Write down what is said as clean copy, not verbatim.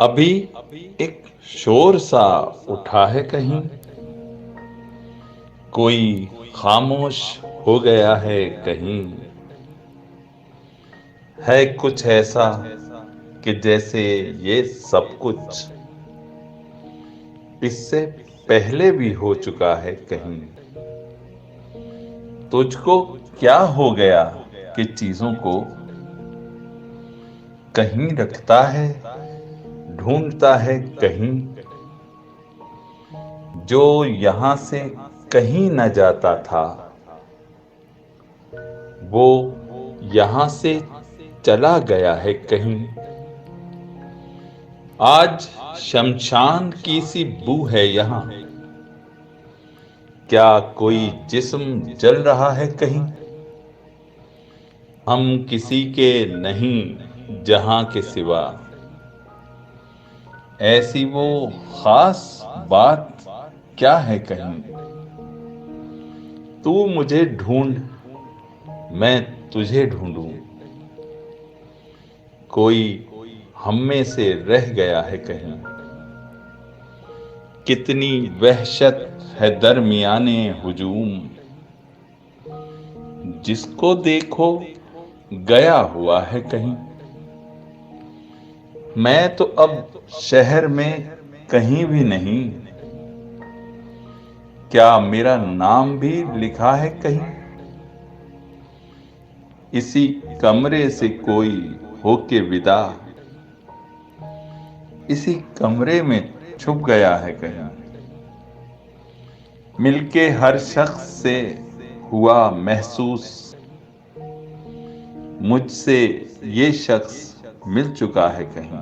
अभी एक शोर सा उठा है कहीं, कोई खामोश हो गया है कहीं। है कुछ ऐसा कि जैसे ये सब कुछ इससे पहले भी हो चुका है कहीं। तुझको क्या हो गया कि चीजों को कहीं रखता है, ढूंढता है कहीं, जो यहां से कहीं न जाता था, वो यहां से चला गया है कहीं। आज शमशान की सी बू है यहाँ, क्या कोई जिस्म जल रहा है कहीं। हम किसी के नहीं जहां के सिवा, ऐसी वो खास बात क्या है कहीं। तू मुझे ढूंढ, मैं तुझे ढूंढूं, कोई हम में से रह गया है कहीं। कितनी वहशत है दरमियाने हुजूम, जिसको देखो गया हुआ है कहीं। मैं तो अब शहर में कहीं भी नहीं, क्या मेरा नाम भी लिखा है कहीं। इसी कमरे से कोई होके विदा, इसी कमरे में छुप गया है कहीं। मिलके हर शख्स से हुआ महसूस, मुझसे ये शख्स मिल चुका है कहीं।